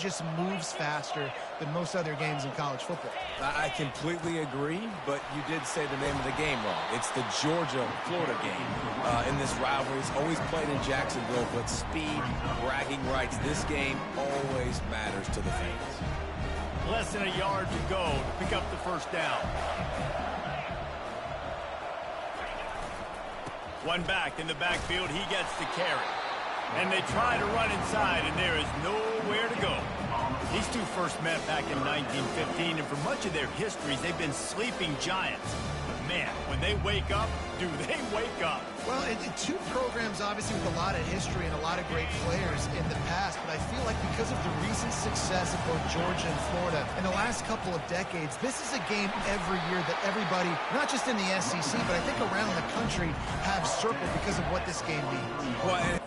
just moves faster than most other games in college football. I completely agree, but you did say the name of the game wrong. It's the Georgia-Florida game. In this rivalry, it's always played in Jacksonville, but speed, bragging rights, this game always matters to the fans. Less than a yard to go to pick up the first down. One back in the backfield, he gets the carry. And they try to run inside, and there is nowhere to go. These two first met back in 1915, and for much of their histories, they've been sleeping giants. But man, when they wake up, do they wake up? Well, two programs, obviously, with a lot of history and a lot of great players in the past, but I feel like because of the recent success of both Georgia and Florida in the last couple of decades, this is a game every year that everybody, not just in the SEC, but I think around the country, have circled because of what this game means. Well,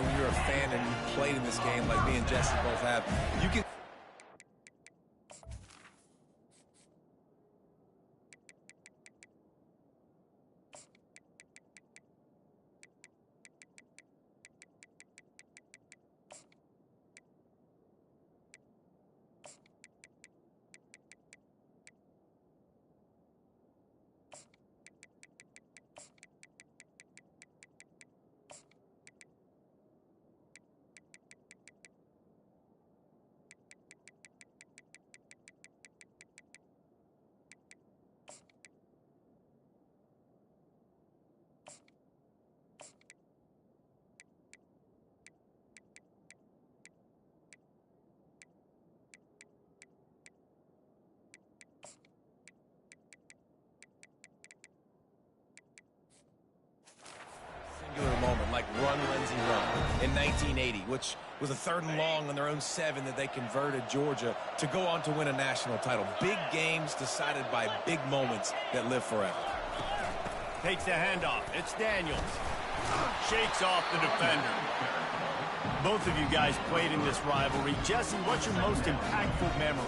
when you're a fan and you played in this game like me and Jesse both have, you can... moment, like run, Lindsey, run, in 1980, which was a 3rd and long on their own 7 that they converted Georgia to go on to win a national title. Big games decided by big moments that live forever. Takes the handoff. It's Daniels. Shakes off the defender. Both of you guys played in this rivalry. Jesse, what's your most impactful memory?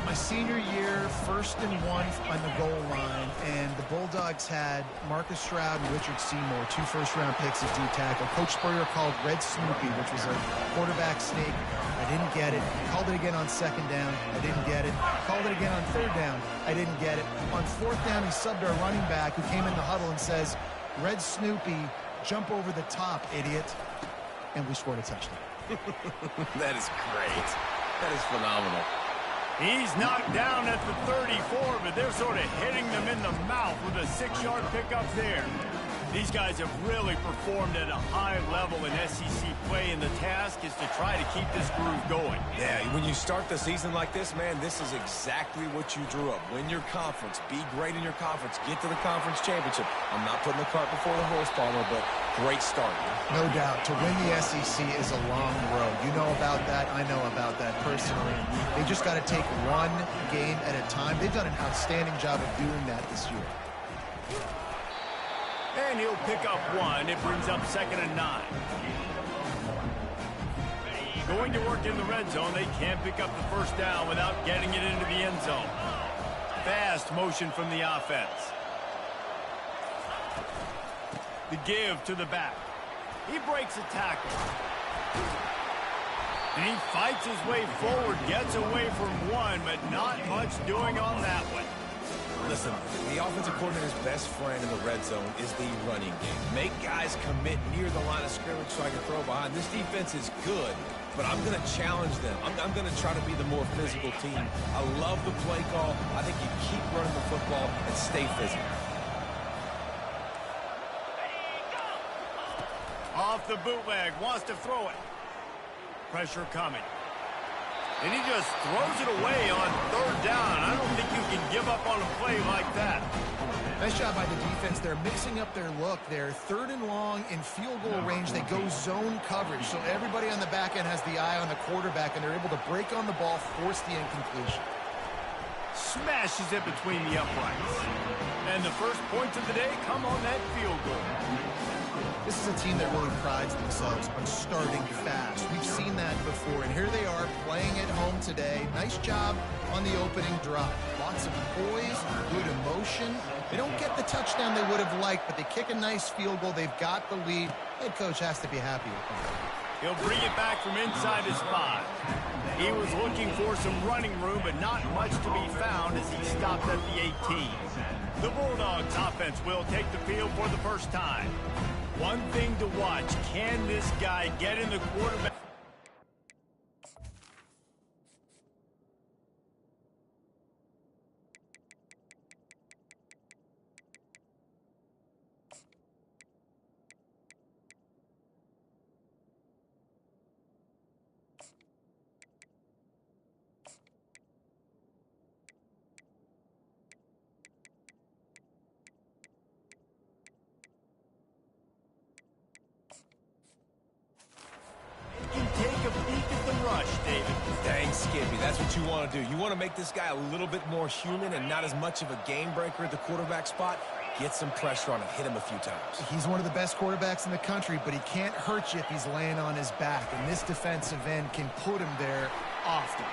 My senior year, 1st and 1 on the goal line, and the Bulldogs had Marcus Stroud and Richard Seymour, 2 first-round picks at D-tackle. Coach Spurrier called Red Snoopy, which was a quarterback sneak. I didn't get it. Called it again on 2nd down. I didn't get it. Called it again on 3rd down. I didn't get it. On 4th down, he subbed our running back, who came in the huddle and says, Red Snoopy, jump over the top, idiot. And we scored a touchdown. That is great. That is phenomenal. He's knocked down at the 34, but they're sort of hitting them in the mouth with a 6-yard pickup there. These guys have really performed at a high level in SEC play, and the task is to try to keep this groove going. Yeah, when you start the season like this, man, this is exactly what you drew up. Win your conference. Be great in your conference. Get to the conference championship. I'm not putting the cart before the horse, Palmer, but great start. No doubt. To win the SEC is a long road. You know about that. I know about that personally. They just got to take one game at a time. They've done an outstanding job of doing that this year. And he'll pick up one. It brings up 2nd and 9. Going to work in the red zone. They can't pick up the first down without getting it into the end zone. Fast motion from the offense. The give to the back. He breaks a tackle. And he fights his way forward, gets away from one, but not much doing on that one. Listen, the offensive coordinator's best friend in the red zone is the running game. Make guys commit near the line of scrimmage so I can throw behind. This defense is good, but I'm going to challenge them. I'm going to try to be the more physical team. I love the play call. I think you keep running the football and stay physical. Off the bootleg, wants to throw it. Pressure coming. And he just throws it away on 3rd down. I don't think you can give up on a play like that. Nice job by the defense. They're mixing up their look. They're 3rd and long in field goal range. They go zone coverage. So everybody on the back end has the eye on the quarterback, and they're able to break on the ball, force the incompletion. Smashes it between the uprights. And the first points of the day come on that field goal. This is a team that really prides themselves on starting fast. We've seen that before, and here they are playing at home today. Nice job on the opening drive. Lots of poise, good emotion. They don't get the touchdown they would have liked, but they kick a nice field goal. They've got the lead. Head coach has to be happy with them. He'll bring it back from inside his 5. He was looking for some running room, but not much to be found as he stopped at the 18. The Bulldogs offense will take the field for the first time. One thing to watch, can this guy get in the quarterback? Skippy, that's what you want to do. You want to make this guy a little bit more human and not as much of a game breaker at the quarterback spot. Get some pressure on him, hit him a few times. He's one of the best quarterbacks in the country, but he can't hurt you if he's laying on his back, and this defensive end can put him there often.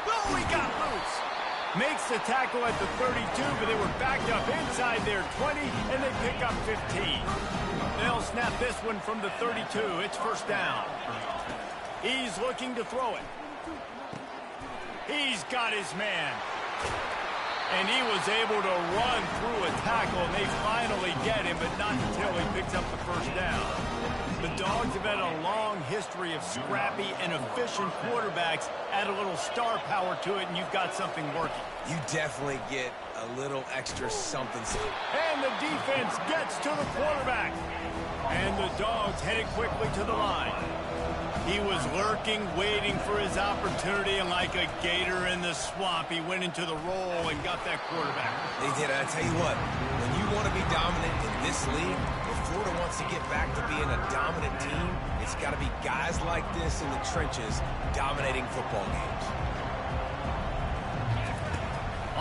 Oh, he got loose. Makes the tackle at the 32, but they were backed up inside their 20, and they pick up 15. They'll snap this one from the 32. It's first down. He's looking to throw it. He's got his man. And he was able to run through a tackle, and they finally get him, but not until he picks up the first down. The Dogs have had a long history of scrappy and efficient quarterbacks. Add a little star power to it, and you've got something working. You definitely get a little extra something. And the defense gets to the quarterback. And the Dogs headed quickly to the line. He was lurking, waiting for his opportunity, and like a gator in the swamp, he went into the roll and got that quarterback. They did. I tell you what, when you want to be dominant in this league, if Florida wants to get back to being a dominant team, it's got to be guys like this in the trenches dominating football games.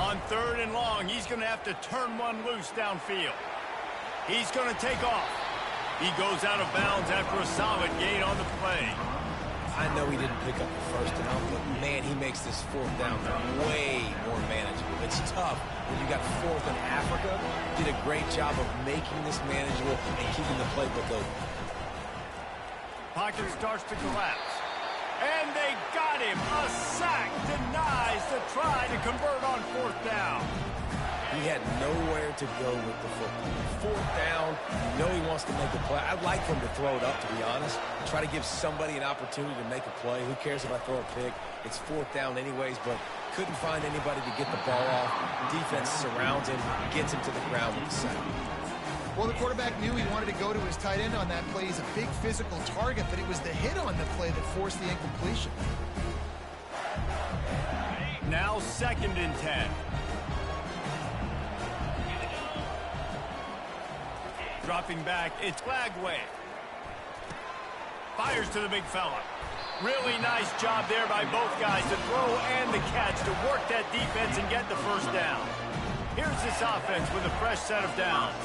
On 3rd and long, he's going to have to turn one loose downfield. He's going to take off. He goes out of bounds after a solid gain on the play. I know he didn't pick up the first down, but man, he makes this 4th down way more manageable. It's tough when you got 4th in Africa. Did a great job of making this manageable and keeping the playbook open. Pocket starts to collapse. And they got him. A sack denies the try to convert on 4th down. He had nowhere to go with the football. 4th down, you know he wants to make a play. I'd like for him to throw it up, to be honest. Try to give somebody an opportunity to make a play. Who cares if I throw a pick? It's 4th down anyways, but couldn't find anybody to get the ball off. Defense surrounds him, gets him to the ground with the sack. Well, the quarterback knew he wanted to go to his tight end on that play. He's a big physical target, but it was the hit on the play that forced the incompletion. Now 2nd and 10. Dropping back, it's Flagway. Fires to the big fella. Really nice job there by both guys to throw and the catch to work that defense and get the first down. Here's this offense with a fresh set of downs.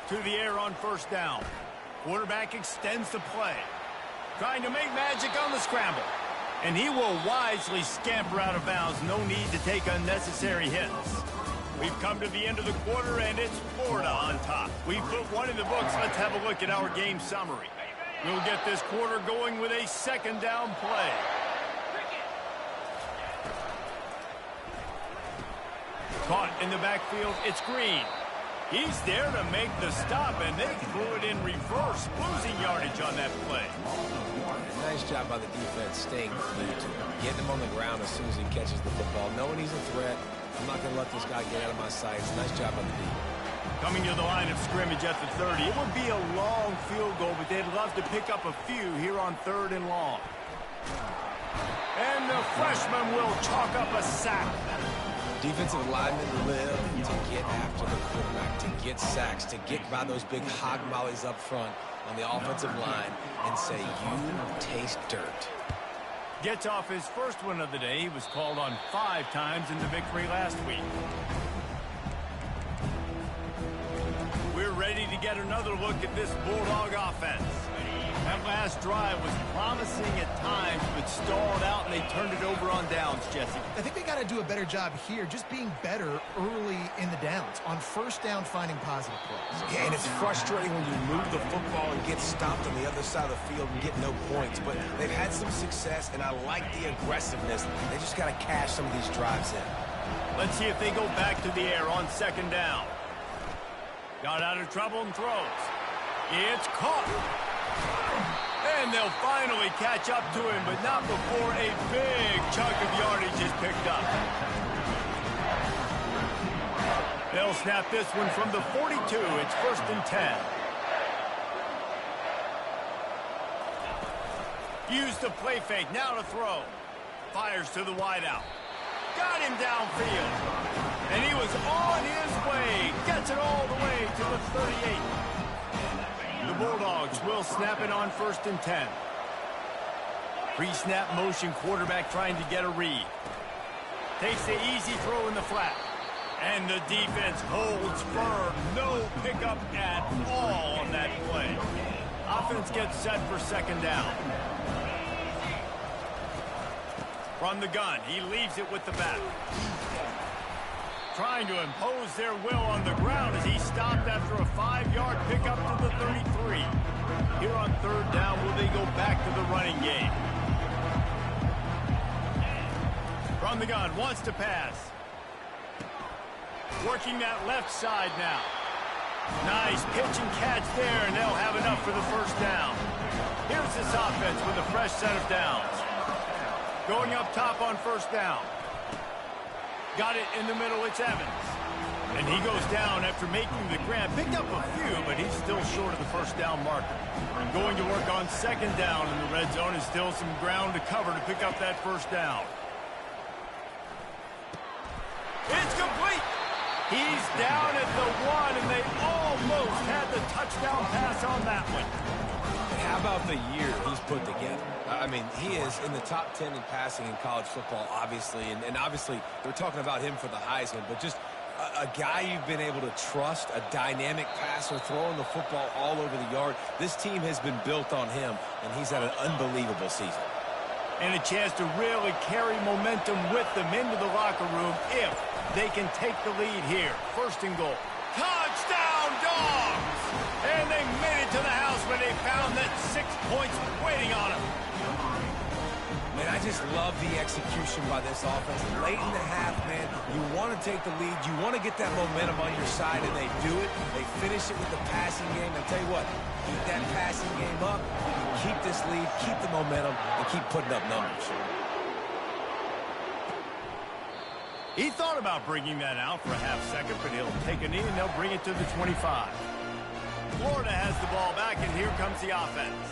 To the air on 1st down. Quarterback extends the play. Trying to make magic on the scramble. And he will wisely scamper out of bounds. No need to take unnecessary hits. We've come to the end of the quarter, and it's Florida on top. We put one in the books. Let's have a look at our game summary. We'll get this quarter going with a 2nd down play. Caught in the backfield, it's Green. He's there to make the stop, and they threw it in reverse, losing yardage on that play. Nice job by the defense staying glued to him, getting him on the ground as soon as he catches the football, knowing he's a threat. I'm not going to let this guy get out of my sights. Nice job by the defense. Coming to the line of scrimmage at the 30. It would be a long field goal, but they'd love to pick up a few here on 3rd and long. And the freshman will chalk up a sack. Defensive linemen live to get after the quarterback, to get sacks, to get by those big hog mollies up front on the offensive line and say, you taste dirt. Gets off his first one of the day. He was called on 5 times in the victory last week. We're ready to get another look at this Bulldog offense. That last drive was promising at times, but stalled out, and they turned it over on downs, Jesse. I think they got to do a better job here, just being better early in the downs, on 1st down finding positive plays. Yeah, and it's frustrating when you move the football and get stopped on the other side of the field and get no points. But they've had some success, and I like the aggressiveness. They just got to cash some of these drives in. Let's see if they go back to the air on 2nd down. Got out of trouble and throws. It's caught. And they'll finally catch up to him, but not before a big chunk of yardage is picked up. They'll snap this one from the 42. It's 1st and 10. Use the play fake. Now to throw. Fires to the wideout. Got him downfield. And he was on his way. Gets it all the way to the 38. The Bulldogs will snap it on 1st and 10. Pre-snap motion, quarterback trying to get a read. Takes the easy throw in the flat. And the defense holds firm. No pickup at all on that play. Offense gets set for 2nd down. From the gun, he leaves it with the back. Trying to impose their will on the ground as he stopped after a 5-yard pickup to the 33. Here on 3rd down, will they go back to the running game? From the gun, wants to pass. Working that left side now. Nice pitch and catch there, and they'll have enough for the 1st down. Here's this offense with a fresh set of downs. Going up top on 1st down. Got it in the middle, it's Evans. And he goes down after making the grab. Picked up a few, but he's still short of the 1st down marker. And going to work on 2nd down in the red zone is still some ground to cover to pick up that 1st down. It's complete. He's down at the 1, and they almost had the touchdown pass on that one. How about the year he's put together? I mean, he is in the top 10 in passing in college football, obviously. And obviously, they're talking about him for the Heisman. But just a guy you've been able to trust, a dynamic passer, throwing the football all over the yard. This team has been built on him, and he's had an unbelievable season. And a chance to really carry momentum with them into the locker room if they can take the lead here. 1st and goal. Touchdown, Dogs! And they made it to the house when they found that 6 points waiting on them. Man, I just love the execution by this offense. Late in the half, man, you want to take the lead. You want to get that momentum on your side, and they do it. They finish it with the passing game. I'll tell you what, keep that passing game up. You can keep this lead, keep the momentum, and keep putting up numbers. He thought about bringing that out for a half second, but he'll take a knee and they'll bring it to the 25. Florida has the ball back, and here comes the offense.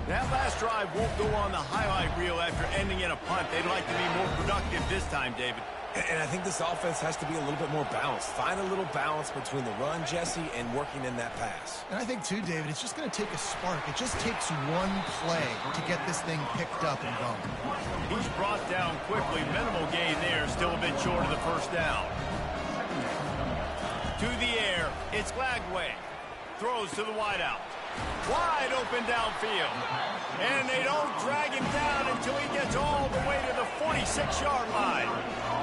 That last drive won't go on the highlight reel after ending in a punt. They'd like to be more productive this time, David. And I think this offense has to be a little bit more balanced. Find a little balance between the run, Jesse, and working in that pass. And I think, too, David, it's just going to take a spark. It just takes one play to get this thing picked up and going. He's brought down quickly. Minimal gain there. Still a bit short of the first down. To the air. It's Lagway. Throws to the wideout. Wide open downfield. And they don't drag him down until he gets all the way to the 46-yard line.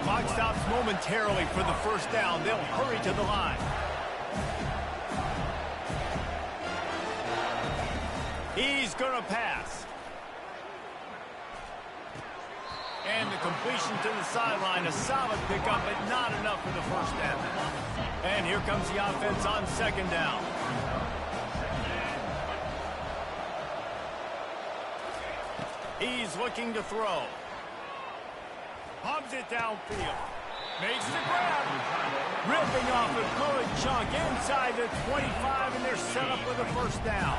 Clock stops momentarily for the first down. They'll hurry to the line. He's going to pass. And the completion to the sideline. A solid pickup, but not enough for the first down. And here comes the offense on second down. He's looking to throw. Pumps it downfield. Makes the grab. Ripping off a good chunk inside the 25, and they're set up with a first down.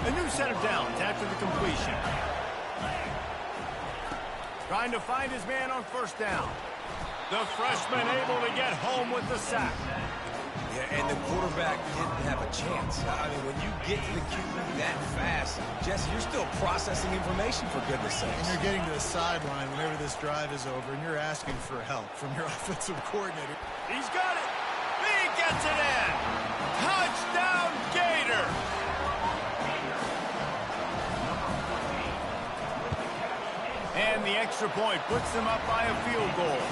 A new set of downs after the completion. Trying to find his man on first down. The freshman able to get home with the sack. Yeah, and the quarterback didn't have a chance. I mean, when you get to the QB that fast, Jesse, you're still processing information, for goodness sakes. And you're getting to the sideline whenever this drive is over, and you're asking for help from your offensive coordinator. He's got it. He gets it in. Touchdown, Gator. And the extra point puts them up by a field goal.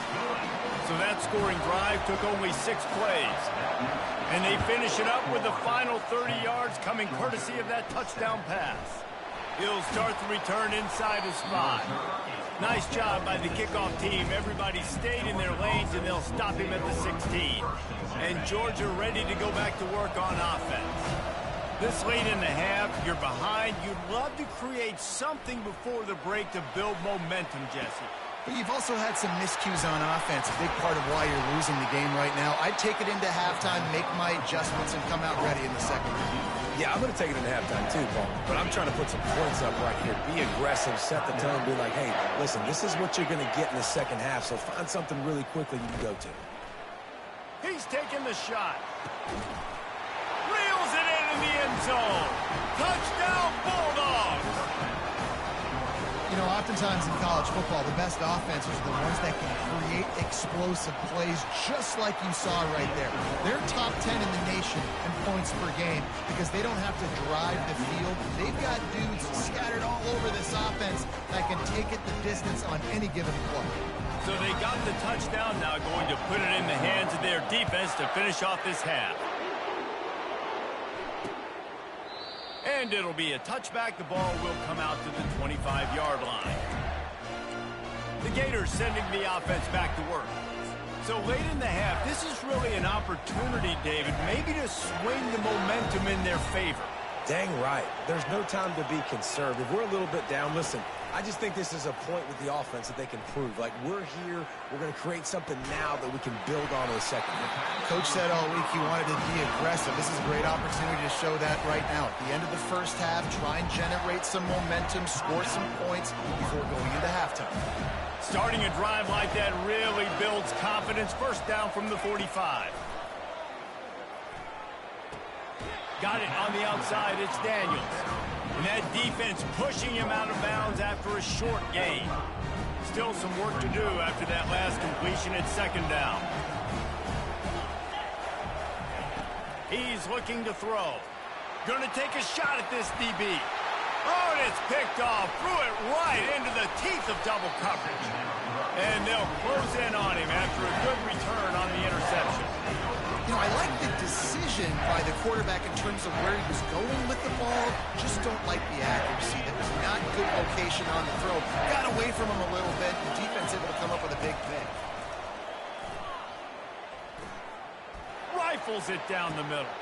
So that scoring drive took only 6 plays. And they finish it up with the final 30 yards coming courtesy of that touchdown pass. He'll start the return inside his spot. Nice job by the kickoff team. Everybody stayed in their lanes, and they'll stop him at the 16. And Georgia ready to go back to work on offense. This late in the half, you're behind. You'd love to create something before the break to build momentum, Jesse. But you've also had some miscues on offense, a big part of why you're losing the game right now. I'd take it into halftime, make my adjustments, and come out ready in the second half. Yeah, I'm going to take it in halftime too, Paul. But I'm trying to put some points up right here. Be aggressive, set the tone, be like, hey, listen, this is what you're going to get in the second half, so find something really quickly you can go to. He's taking the shot. Reels it in the end zone. Touchdown, Bulldogs! You know, oftentimes in college football, the best offenses are the ones that can create explosive plays just like you saw right there. They're top 10 in the nation in points per game because they don't have to drive the field. They've got dudes scattered all over this offense that can take it the distance on any given play. So they got the touchdown, now going to put it in the hands of their defense to finish off this half. And it'll be a touchback. The ball will come out to the 25-yard line. The Gators sending the offense back to work. So late in the half, this is really an opportunity, David, maybe to swing the momentum in their favor. Dang right. There's no time to be conservative. We're a little bit down. Listen, I just think this is a point with the offense that they can prove. Like, we're here, we're going to create something now that we can build on in the second half. Coach said all week he wanted to be aggressive. This is a great opportunity to show that right now. At the end of the first half, try and generate some momentum, score some points before going into halftime. Starting a drive like that really builds confidence. First down from the 45. Got it on the outside. It's Daniels. And that defense pushing him out of bounds after a short gain. Still some work to do after that last completion at second down. He's looking to throw. Going to take a shot at this DB. Oh, and it's picked off. Threw it right into the teeth of double coverage. And they'll close in on him after a good return on the interception. You know, I like the decision by the quarterback in terms of where he was going with the ball. Just don't like the accuracy. That was not good location on the throw. Got away from him a little bit. The defense able to come up with a big pick. Rifles it down the middle.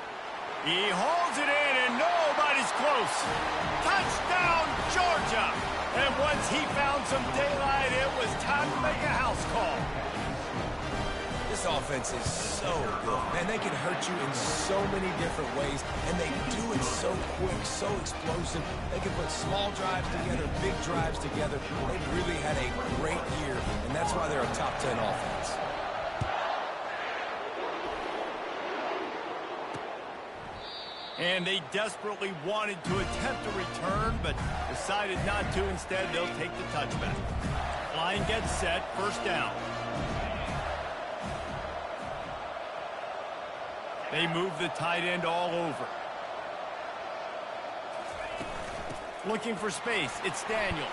He hauls it in, and nobody's close. Touchdown, Georgia! And once he found some daylight, it was time to make a house call. This offense is so good. Man, they can hurt you in so many different ways, and they do it so quick, so explosive. They can put small drives together, big drives together. They've really had a great year, and that's why they're a top 10 offense. And they desperately wanted to attempt a return, but decided not to. Instead, they'll take the touchback. Line gets set, first down. They move the tight end all over. Looking for space, it's Daniels.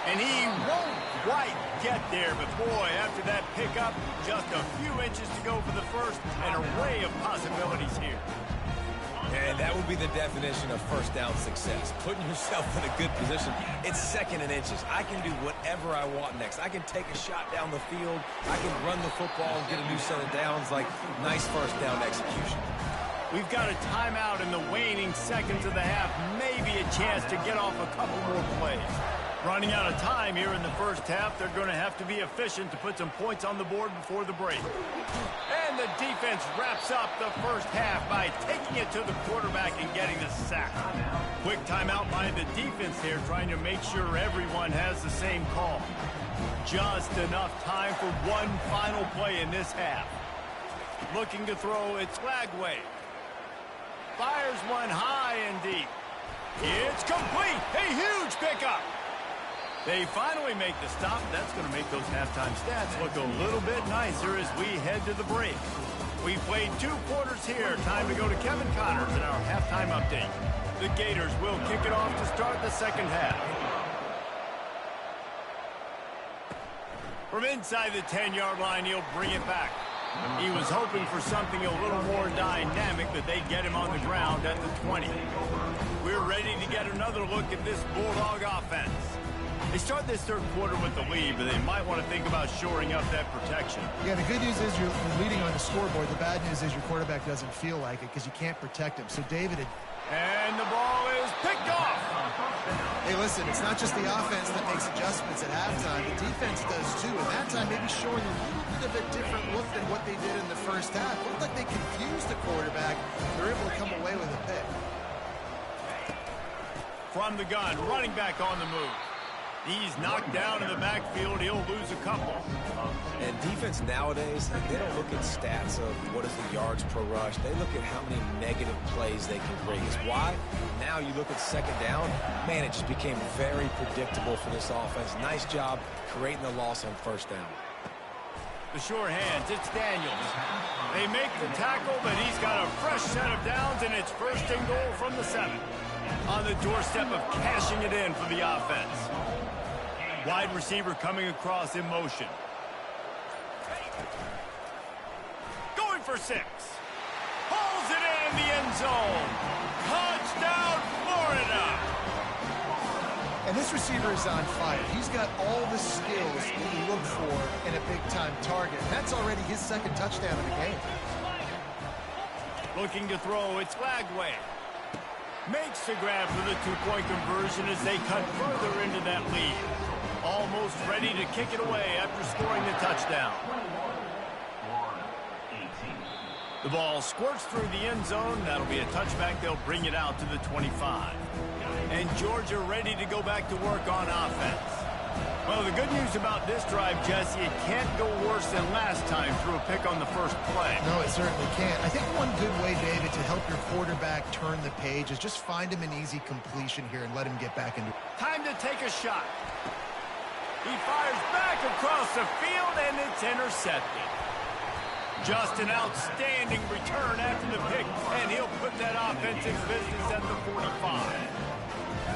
And he won't quite get there, but boy, after that pickup, just a few inches to go for the first, and an array of possibilities here. And that would be the definition of first down success. Putting yourself in a good position. It's second and inches. I can do whatever I want next. I can take a shot down the field. I can run the football and get a new set of downs. Like, nice first down execution. We've got a timeout in the waning seconds of the half. Maybe a chance to get off a couple more plays. Running out of time here in the first half. They're going to have to be efficient to put some points on the board before the break. And the defense wraps up the first half by taking it to the quarterback and getting the sack. Quick timeout by the defense here, trying to make sure everyone has the same call. Just enough time for one final play in this half. Looking to throw, it's Lagway. Fires one high and deep. It's complete. A huge pickup. They finally make the stop. That's going to make those halftime stats look a little bit nicer as we head to the break. We played 2 quarters here. Time to go to Kevin Connors in our halftime update. The Gators will kick it off to start the second half. From inside the 10-yard line, he'll bring it back. He was hoping for something a little more dynamic, but they get him on the ground at the 20. We're ready to get another look at this Bulldog offense. They start this third quarter with the lead, but they might want to think about shoring up that protection. Yeah, the good news is you're leading on the scoreboard. The bad news is your quarterback doesn't feel like it because you can't protect him. So David and the ball is picked off. Hey, listen, it's not just the offense that makes adjustments at halftime. The defense does too. And that time maybe showing a little bit of a different look than what they did in the first half. Looked like they confused the quarterback. They're able to come away with a pick. From the gun, running back on the move. He's knocked down in the backfield. He'll lose a couple. And defense nowadays, they don't look at stats of what is the yards per rush. They look at how many negative plays they can bring us. Why? Now you look at second down. Man, it just became very predictable for this offense. Nice job creating the loss on first down. The sure hands, it's Daniels. They make the tackle, but he's got a fresh set of downs, and it's first and goal from the 7. On the doorstep of cashing it in for the offense. Wide receiver coming across in motion. Going for 6. Pulls it in the end zone. Touchdown, Florida. And this receiver is on fire. He's got all the skills that you look for in a big-time target. And that's already his second touchdown in the game. Looking to throw, it's Lagway. Makes the grab for the 2-point conversion as they cut further into that lead. Almost ready to kick it away after scoring the touchdown. The ball squirts through the end zone. That'll be a touchback. They'll bring it out to the 25. And Georgia ready to go back to work on offense. Well, the good news about this drive, Jesse, it can't go worse than last time through a pick on the first play. No, it certainly can't. I think one good way, David, to help your quarterback turn the page is just find him an easy completion here and let him get back into it. Time to take a shot. He fires back across the field, and it's intercepted. Just an outstanding return after the pick, and he'll put that offensive business at the 45.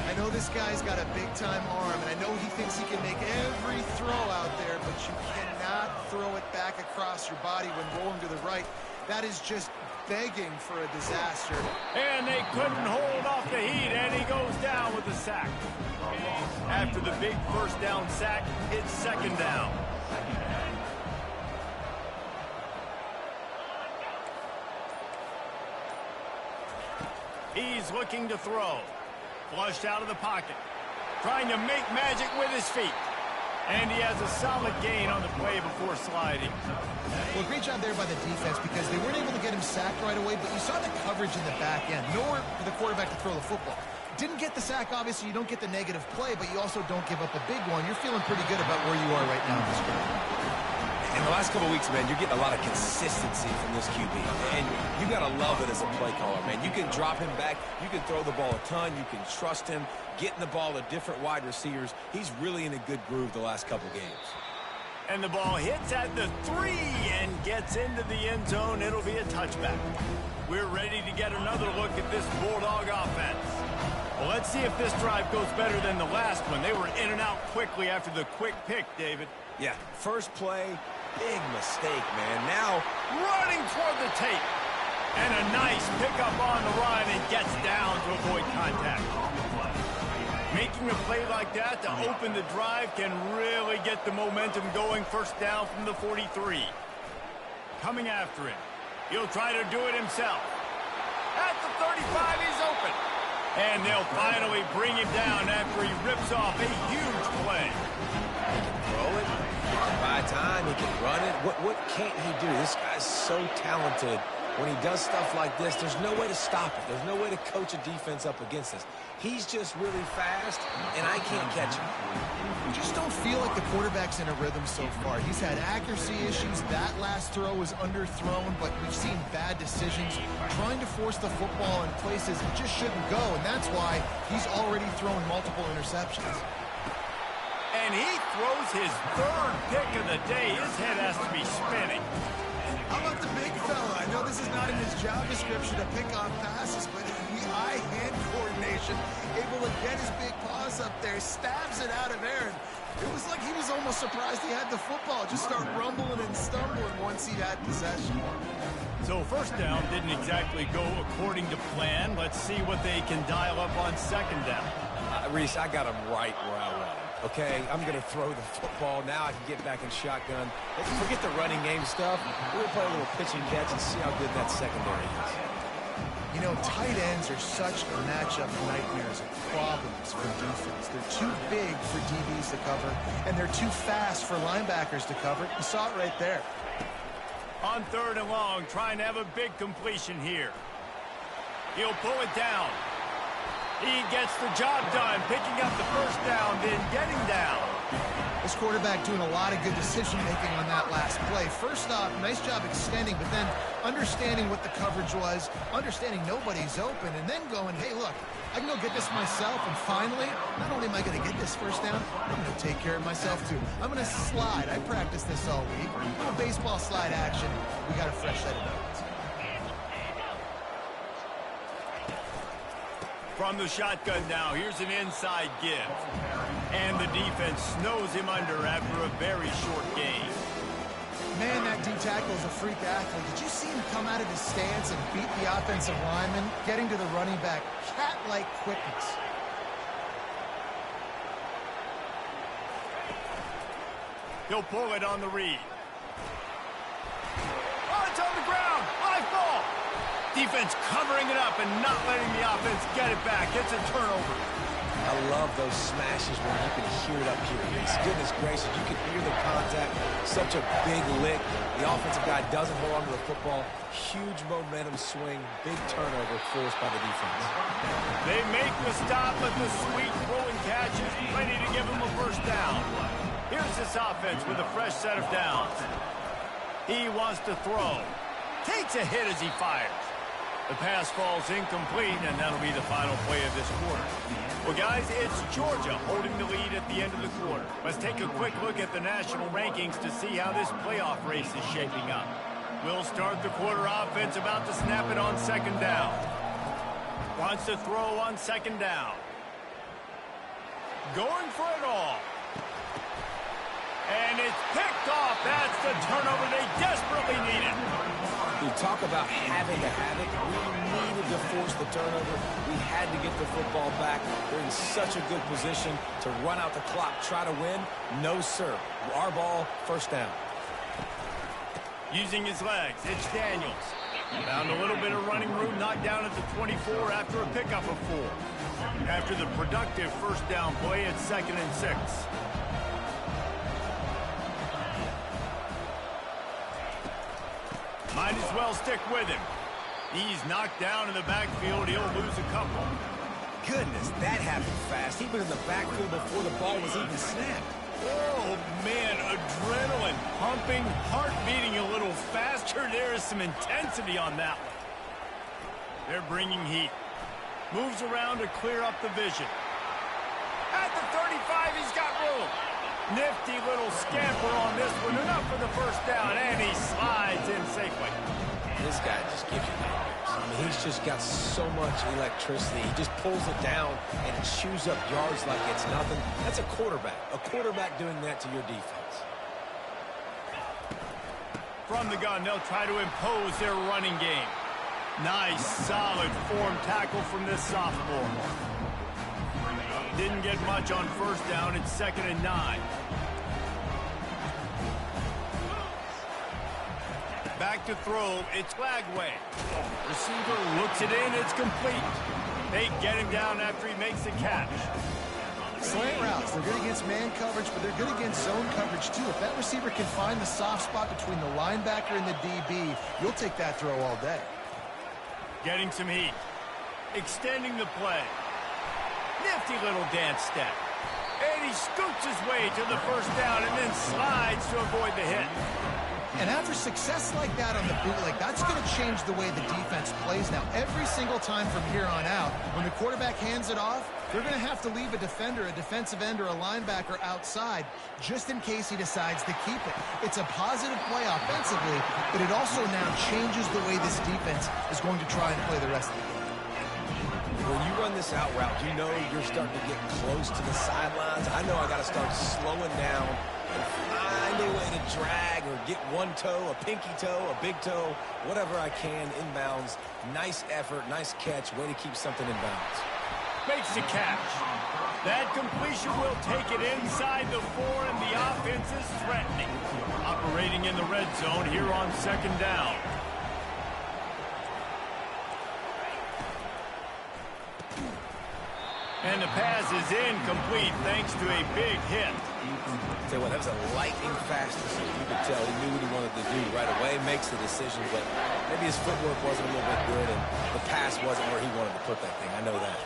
I know this guy's got a big-time arm, and I know he thinks he can make every throw out there, but you cannot throw it back across your body when rolling to the right. That is just begging for a disaster. And they couldn't hold off the heat, and he goes down with the sack. After the big first down sack, it's second down. He's looking to throw. Flushed out of the pocket. Trying to make magic with his feet. And he has a solid gain on the play before sliding. Well, great job there by the defense because they weren't able to get him sacked right away, but you saw the coverage in the back end. Nowhere for the quarterback to throw the football. Didn't get the sack, obviously. You don't get the negative play, but you also don't give up a big one. You're feeling pretty good about where you are right now in this game. In the last couple of weeks, man, you're getting a lot of consistency from this QB. And you got to love it as a play caller, man. You can drop him back. You can throw the ball a ton. You can trust him, getting the ball to different wide receivers. He's really in a good groove the last couple games. And the ball hits at the 3 and gets into the end zone. It'll be a touchback. We're ready to get another look at this Bulldog offense. Well, let's see if this drive goes better than the last one. They were in and out quickly after the quick pick, David. Yeah, first play, big mistake, man. Now running toward the tape. And a nice pickup on the run and gets down to avoid contact. Making a play like that to open the drive can really get the momentum going. First down from the 43. Coming after him. He'll try to do it himself. At the 35, he's open. And they'll finally bring him down after he rips off a huge play. He can throw it. He can buy time. He can run it. What can't he do? This guy's so talented. When he does stuff like this, there's no way to stop it. There's no way to coach a defense up against this. He's just really fast, and I can't catch him. You just don't feel like the quarterback's in a rhythm so far. He's had accuracy issues. That last throw was underthrown, but we've seen bad decisions. Trying to force the football in places it just shouldn't go, and that's why he's already thrown multiple interceptions. And he throws his third pick of the day. His head has to be spinning. How about the big fella? I know this is not in his job description to pick off passes, but the eye-hand coordination, able to get his big paws up there, stabs it out of Aaron. It was like he was almost surprised he had the football. Just start rumbling and stumbling once he had possession. So first down didn't exactly go according to plan. Let's see what they can dial up on second down. Reese, I got him right where I want him. Okay, I'm going to throw the football. Now I can get back in shotgun. Let's forget the running game stuff. We'll play a little pitch and catch and see how good that secondary is. You know, tight ends are such matchup nightmares and problems for defense. They're too big for DBs to cover, and they're too fast for linebackers to cover. You saw it right there. On third and long, trying to have a big completion here. He'll pull it down. He gets the job done, picking up the first down, then getting down. This quarterback doing a lot of good decision-making on that last play. First off, nice job extending, but then understanding what the coverage was, understanding nobody's open, and then going, hey, look, I can go get this myself, and finally, not only am I going to get this first down, I'm going to take care of myself, too. I'm going to slide. I practiced this all week. A little baseball slide action. We got a fresh set of notes. From the shotgun now, here's an inside give. And the defense snows him under after a very short game. Man, that D-tackle is a freak athlete. Did you see him come out of his stance and beat the offensive lineman, getting to the running back? Cat-like quickness. He'll pull it on the read. Oh, it's on the ground. High ball. Defense covering it up and not letting the offense get it back. It's a turnover. I love those smashes where you can hear it up here. Goodness gracious, you can hear the contact. Such a big lick. The offensive guy doesn't hold on to the football. Huge momentum swing. Big turnover forced by the defense. They make the stop, but the sweet throw and catch is plenty to give them a first down. Here's this offense with a fresh set of downs. He wants to throw. Takes a hit as he fires. The pass falls incomplete, and that'll be the final play of this quarter. Well, guys, it's Georgia holding the lead at the end of the quarter. Let's take a quick look at the national rankings to see how this playoff race is shaping up. We'll start the quarter offense about to snap it on second down. Wants to throw on second down. Going for it all. And it's picked off. That's the turnover they desperately needed. You talk about having to have it. We needed to force the turnover. We had to get the football back. They're in such a good position to run out the clock, try to win. No, sir. Our ball, first down. Using his legs, it's Daniels. Found a little bit of running room, knocked down at the 24 after a pickup of 4. After the productive first down play, it's 2nd and 6. Might as well stick with him. He's knocked down in the backfield. He'll lose a couple. Goodness, that happened fast. He was in the backfield before the ball was even snapped. Oh, man, adrenaline pumping, heart beating a little faster. There is some intensity on that one. They're bringing heat. Moves around to clear up the vision. At the 35, he's got room. Nifty little scamper on this one. Enough for the first down, and he slides in safely. This guy just gives you nightmares. I mean, he's just got so much electricity. He just pulls it down and it chews up yards like it's nothing. That's a quarterback. A quarterback doing that to your defense. From the gun, they'll try to impose their running game. Nice, solid form tackle from this sophomore. Didn't get much on first down. It's 2nd and 9. Back to throw. It's Lagway. Receiver looks it in. It's complete. They get him down after he makes the catch. Slant routes, they're good against man coverage, but they're good against zone coverage too. If that receiver can find the soft spot between the linebacker and the DB, you'll take that throw all day. Getting some heat. Extending the play. Nifty little dance step. And he scoots his way to the first down and then slides to avoid the hit. And after success like that on the bootleg, that's going to change the way the defense plays now. Every single time from here on out, when the quarterback hands it off, they're going to have to leave a defender, a defensive end, or a linebacker outside just in case he decides to keep it. It's a positive play offensively, but it also now changes the way this defense is going to try and play the rest of the game. When you run this out route, you know you're starting to get close to the sidelines. I know I got to start slowing down and find a way to drag or get one toe, a pinky toe, a big toe, whatever I can inbounds. Nice effort, nice catch, way to keep something in bounds. Makes the catch. That completion will take it inside the 4, and the offense is threatening. Operating in the red zone here on 2nd down. And the pass is incomplete thanks to a big hit. Tell you what, that was a lightning fast decision. You could tell he knew what he wanted to do right away, makes the decision, but maybe his footwork wasn't a little bit good, and the pass wasn't where he wanted to put that thing. I know that.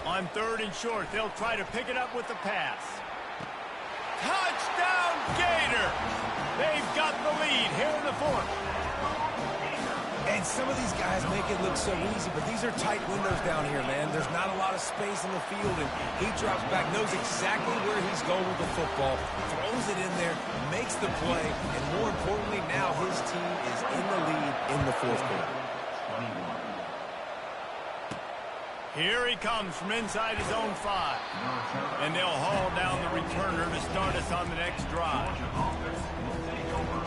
On 3rd and short, they'll try to pick it up with the pass. Touchdown, Gator! They've got the lead here in the 4th. And some of these guys make it look so easy, but these are tight windows down here, man. There's not a lot of space in the field, and he drops back, knows exactly where he's going with the football, throws it in there, makes the play, and more importantly, now his team is in the lead in the 4th quarter. Here he comes from inside his own 5. And they'll haul down the returner to start us on the next drive.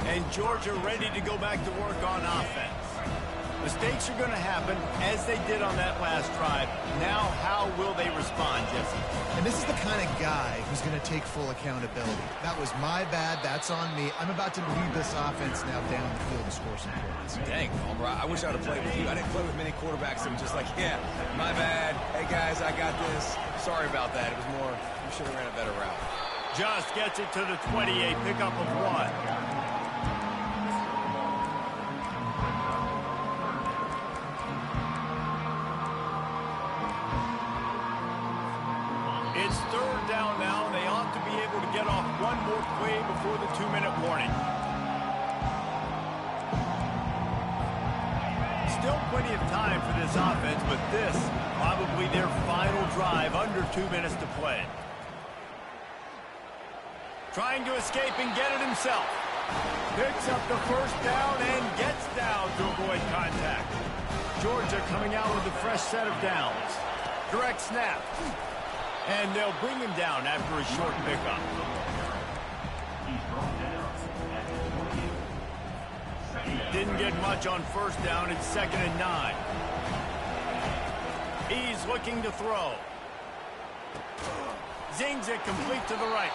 And Georgia ready to go back to work on offense. Mistakes are going to happen, as they did on that last drive. Now, how will they respond, Jesse? And this is the kind of guy who's going to take full accountability. That was my bad. That's on me. I'm about to lead this offense now down the field and score some points. Dang, Palmer, I wish I would have played with you. I didn't play with many quarterbacks that were just like, yeah, my bad. Hey, guys, I got this. Sorry about that. It was more, you should have ran a better route. Just gets it to the 28, pickup of 1. It's 3rd down now, and they ought to be able to get off one more play before the 2-minute warning. Still plenty of time for this offense, but this probably their final drive under 2 minutes to play. Trying to escape and get it himself. Picks up the first down and gets down to avoid contact. Georgia coming out with a fresh set of downs. Direct snap. And they'll bring him down after a short pickup. Didn't get much on first down. It's 2nd and 9. He's looking to throw. Zings it complete to the right.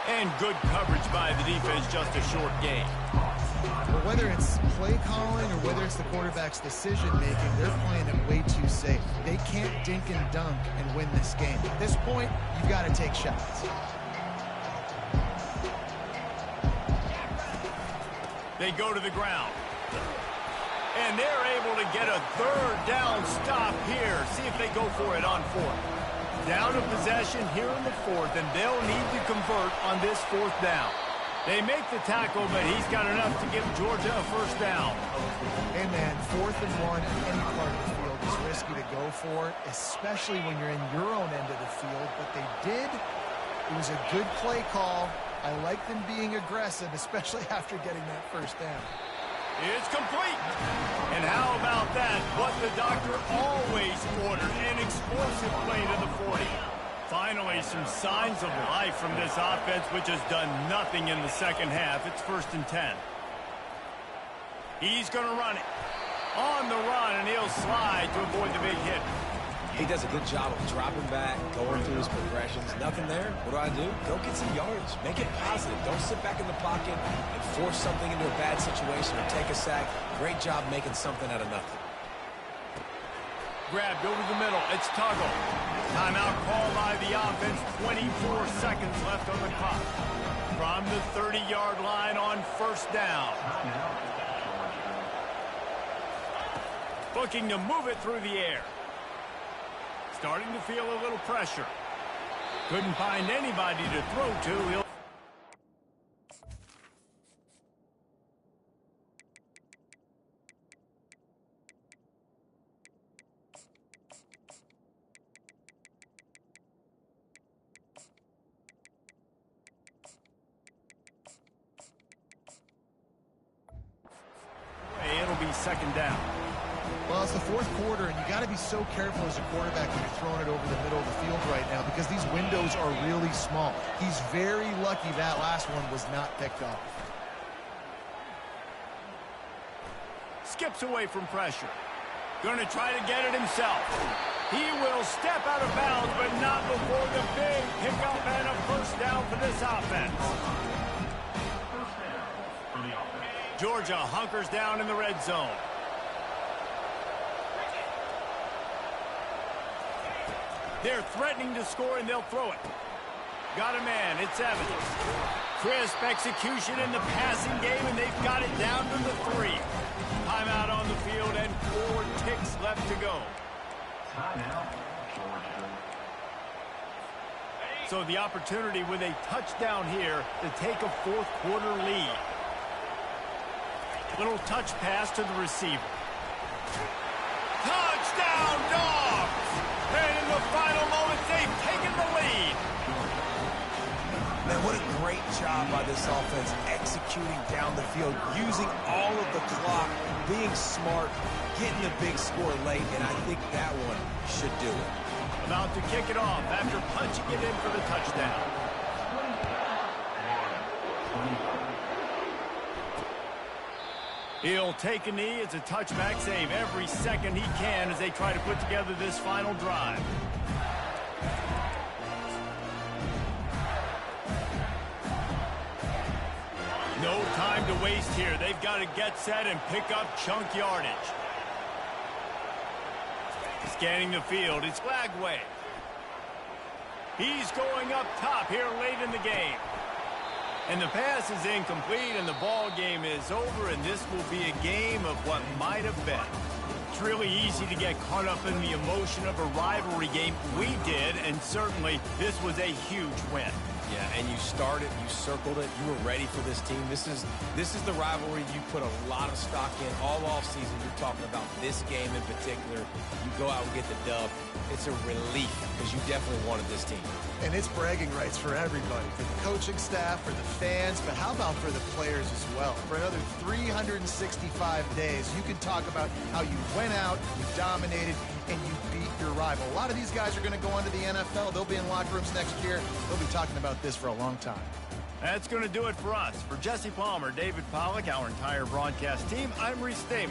And good coverage by the defense, just a short gain. But whether it's play calling or whether it's the quarterback's decision-making, they're playing it way too safe. They can't dink and dunk and win this game. At this point, you've got to take shots. They go to the ground. And they're able to get a 3rd down stop here. See if they go for it on 4th. Down of possession here in the 4th, and they'll need to convert on this 4th down. They make the tackle, but he's got enough to give Georgia a 1st down. Hey, man, 4th and 1 in any part of the field is risky to go for, especially when you're in your own end of the field. But they did. It was a good play call. I like them being aggressive, especially after getting that 1st down. It's complete. And how about that? What the doctor always ordered, an explosive play to the 40. Finally, some signs of life from this offense, which has done nothing in the second half. It's 1st and 10. He's going to run it. On the run, and he'll slide to avoid the big hit. He does a good job of dropping back, going through his progressions. Nothing there. What do? Go get some yardage. Make it positive. Don't sit back in the pocket and force something into a bad situation or take a sack. Great job making something out of nothing. Grabbed over the middle. It's Tuggle. Timeout called by the offense. 24 seconds left on the clock. From the 30-yard line on 1st down. Looking to move it through the air. Starting to feel a little pressure. Couldn't find anybody to throw to. He'll it'll be 2nd down. Well, it's the 4th quarter, and you got to be so careful as a quarterback when you're throwing it over the middle of the field right now because these windows are really small. He's very lucky that last one was not picked off. Skips away from pressure. Going to try to get it himself. He will step out of bounds, but not before the big pickup and a 1st down for this offense. Georgia hunkers down in the red zone. They're threatening to score, and they'll throw it. Got a man. It's Evans. Crisp execution in the passing game, and they've got it down to the 3. Timeout on the field, and 4 ticks left to go. So the opportunity with a touchdown here to take a 4th quarter lead. Little touch pass to the receiver. Touchdown, Dogs! And in the final moments, they've taken the lead. Man, what a great job by this offense executing down the field, using all of the clock, being smart, getting a big score late, and I think that one should do it. About to kick it off after punching it in for the touchdown. He'll take a knee. It's a touchback save every second he can as they try to put together this final drive. No time to waste here. They've got to get set and pick up chunk yardage. Scanning the field, it's Lagway. He's going up top here late in the game. And the pass is incomplete, and the ball game is over, and this will be a game of what might have been. It's really easy to get caught up in the emotion of a rivalry game. We did, and certainly this was a huge win. Yeah, and you started, you circled it, you were ready for this team. This is the rivalry you put a lot of stock in all offseason. You're talking about this game in particular. You go out and get the dub. It's a relief because you definitely wanted this team. And it's bragging rights for everybody, for the coaching staff, for the fans, but how about for the players as well? For another 365 days, you can talk about how you went out, you dominated, and you beat your rival. A lot of these guys are going to go on to the NFL. They'll be in locker rooms next year. They'll be talking about this for a long time. That's going to do it for us. For Jesse Palmer, David Pollack, our entire broadcast team, I'm Reese Davis.